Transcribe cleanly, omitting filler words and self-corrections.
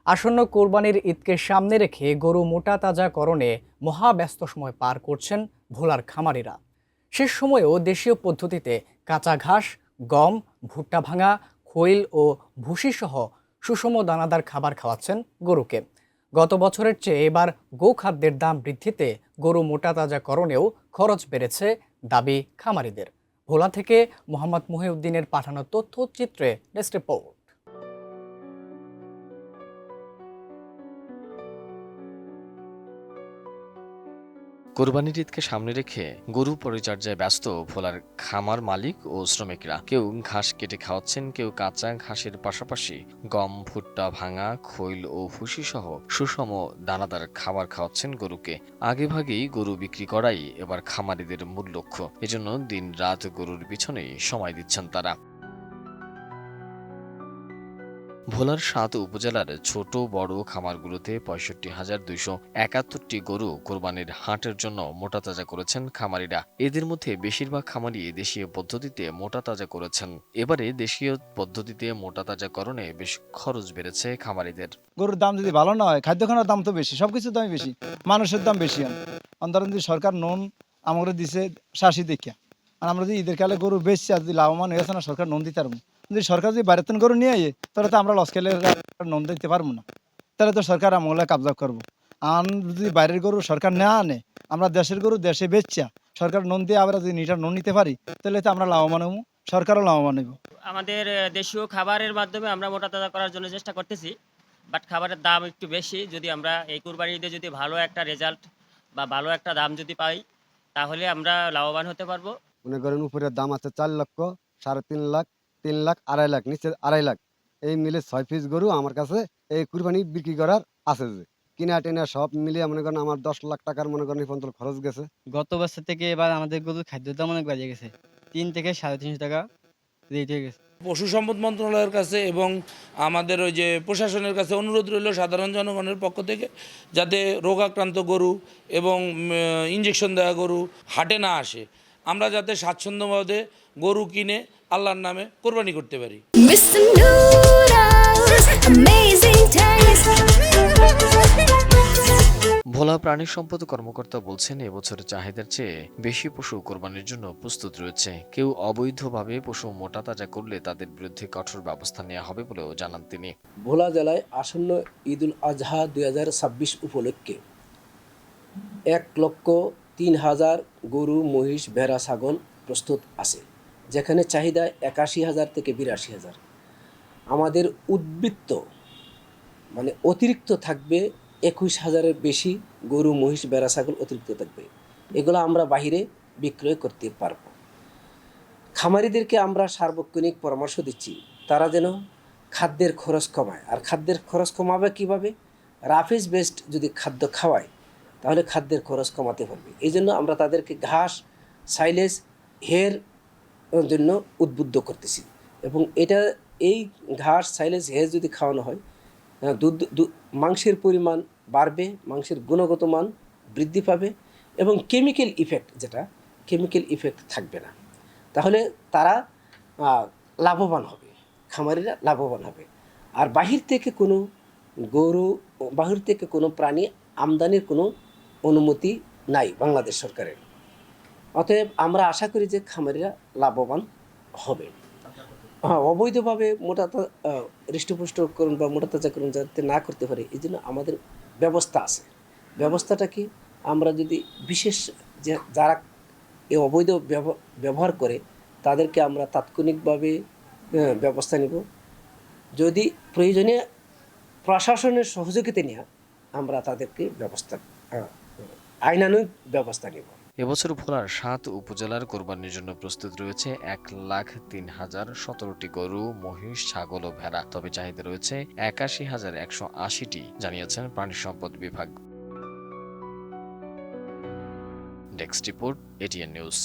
আসন্ন কোরবানির ঈদকে সামনে রেখে গরু মোটা তাজাকরণে মহাব্যস্ত সময় পার করছেন ভোলার খামারিরা। শেষ সময়েও দেশীয় পদ্ধতিতে কাঁচা ঘাস, গম, ভুট্টা ভাঙা, খৈল ও ভুসিসহ সুষম দানাদার খাবার খাওয়াচ্ছেন গরুকে। গত বছরের চেয়ে এবার গোখাদ্যের দাম বৃদ্ধিতে গরু মোটা তাজাকরণেও খরচ বেড়েছে দাবি খামারিদের। ভোলা থেকে মোহাম্মদ মহিউদ্দিনের পাঠানো তথ্যচিত্রে ডেস্ক রিপোর্ট। কোরবানির ঈদকে সামনে রেখে গরু পরিচর্যায় ব্যস্ত ভোলার খামার মালিক ও শ্রমিকরা। কেউ ঘাস কেটে খাওয়াচ্ছেন, কেউ কাঁচা ঘাসের পাশাপাশি গম, ভুট্টা ভাঙা, খৈল ও ভুসি সহ সুষম দানাদার খাবার খাওয়াচ্ছেন গরুকে। আগেভাগেই গরু বিক্রি করাই এবার খামারিদের মূল লক্ষ্য। এজন্য দিন রাত গরুর পিছনেই সময় দিচ্ছেন তারা। ভোলার ৭ উপজেলার ছোট বড় খামারগুলোতে ৬৫,২৭১টি গরু কোরবানির হাটের জন্য মোটাতাজা করেছেন খামারিরা। এদের মধ্যে বেশিরভাগ খামারি দেশীয় পদ্ধতিতে মোটাতাজা করেছেন। এবারে দেশীয় পদ্ধতিতে মোটাতাজাকরণে বেশ খরচ বেড়েছে খামারিদের। গরুর দাম যদি ভালো না হয়, খাদ্যখানার দাম তো বেশি, সবকিছুর দামই বেশি, মানুষের দাম বেশি। অন্তত যদি সরকার নুন আমাদের দিছে শাসি দেখিয়া, আর আমরা যদি ঈদের কালে গরু বেশি আর যদি লাভবান হয়েছে না, সরকার নুন দিতে পারবো। যদি সরকার যদি বাইরের থেকে গরু নিয়ে আয়ে, তাহলে তো আমরা লস খেলে নুন দিতে পারবো না। তাহলে তো সরকার আমলে কাবজা করবো। আর যদি বাইরের গরু সরকার না আনে, আমরা দেশের গরু দেশে বেচছা সরকার নুন দিয়ে আমরা যদি নিটা নুন নিতে পারি, তাহলে তো আমরা লাভবান হবো, সরকারও লাভবান হইব। আমাদের দেশীয় খাবারের মাধ্যমে আমরা মোটা তাজা করার জন্য চেষ্টা করতেছি, বাট খাবারের দাম একটু বেশি। যদি আমরা এই কুরবানি ঈদে যদি ভালো একটা রেজাল্ট বা ভালো একটা দাম যদি পাই, তাহলে আমরা লাভবান হতে পারবো। মনে করেন উপরের দাম আছে 4 লক্ষ, 3.5 লাখ, 3 লাখ, 2.5 লাখ, নিচে 2.5 লাখ। এই মিলে 6 পিস গরু আমার কাছে এই কুরবানি বিক্রি করার আছে। যে কিনা টেনা সব মিলিয়ে মনে করেন আমার 10 লাখ টাকার মনে করেন এই পর্যন্ত খরচ গেছে। গত বছর থেকে এবার আমাদের গরুর খাদ্যের দাম অনেক বেড়ে গেছে। ৩ থেকে ৩৫০ টাকা রেট হয়ে গেছে। পশু সম্পদ মন্ত্রণালয়ের কাছে এবং আমাদের ওই যে প্রশাসনের কাছে অনুরোধ রইল সাধারণ জনগণের পক্ষ থেকে, যাতে রোগাক্রান্ত গরু এবং ইঞ্জেকশন দেওয়া গরু হাটে না আসে, আমরা যাতে স্বাচ্ছন্দ্যভাবে গরু কিনে আল্লাহর নামে কোরবানি করতে পারি। ভোলা প্রাণী সম্পদ কর্মকর্তা বলছেন, এবছরের চাহিদার চেয়ে বেশি পশু কোরবানির জন্য প্রস্তুত রয়েছে। কেউ অবৈধভাবে পশু মোটাতাজা করলে তাদের বিরুদ্ধে কঠোর ব্যবস্থা নেওয়া হবে বলেও জানান তিনি। ভোলা জেলায় আসন্ন ঈদুল আজহা 2026 উপলক্ষে 1,03,000 গরু, মহিষ, ভেড়া, ছাগল প্রস্তুত আছে, যেখানে চাহিদা 81,000 থেকে 82,000। আমাদের উদ্বৃত্ত মানে অতিরিক্ত থাকবে 21,000-এর বেশি গরু, মহিষ, ভেড়া, ছাগল অতিরিক্ত থাকবে। এগুলো আমরা বাহিরে বিক্রয় করতে পারবো। খামারিদেরকে আমরা সার্বক্ষণিক পরামর্শ দিচ্ছি, তারা যেন খাদ্যের খরচ কমায়। আর খাদ্যের খরচ কমাবে কিভাবে? রাফেজ বেসড যদি খাদ্য খাওয়ায়, তাহলে খাদ্যের খরচ কমাতে পারবে। এই জন্য আমরা তাদেরকে ঘাস, সাইলেজ, হের জন্য উদ্বুদ্ধ করতেছি। এবং এই ঘাস, সাইলেজ, হের যদি খাওয়ানো হয়, মাংসের পরিমাণ বাড়বে, মাংসের গুণগত মান বৃদ্ধি পাবে এবং কেমিক্যাল ইফেক্ট থাকবে না। তাহলে তারা লাভবান হবে, খামারিরা লাভবান হবে। আর বাহির থেকে কোনো প্রাণী আমদানির কোনো অনুমতি নাই বাংলাদেশ সরকারের। অতএব আমরা আশা করি যে খামারিরা লাভবান হবে। অবৈধভাবে হৃষ্টপুষ্টকরণ বা মোটাতাজাকরণ যাতে না করতে পারে, এই জন্য আমাদের ব্যবস্থা আছে। ব্যবস্থাটা কি? আমরা যদি বিশেষ যারা এই অবৈধ ব্যবহার করে তাদেরকে আমরা তাৎক্ষণিকভাবে ব্যবস্থা নিব। যদি প্রয়োজনে প্রশাসনের সহযোগিতা নিয়ে আমরা তাদেরকে আইনানুগ ব্যবস্থা নিব। এবছর ভোলার ৭ উপজেলার কোরবানির জন্য প্রস্তুত রয়েছে 1,03,017টি গরু, মহিষ, ছাগল ও ভেড়া। তবে চাহিদা রয়েছে 81,180টি, জানিয়েছেন প্রাণী সম্পদ বিভাগ। Desk report, ATN news.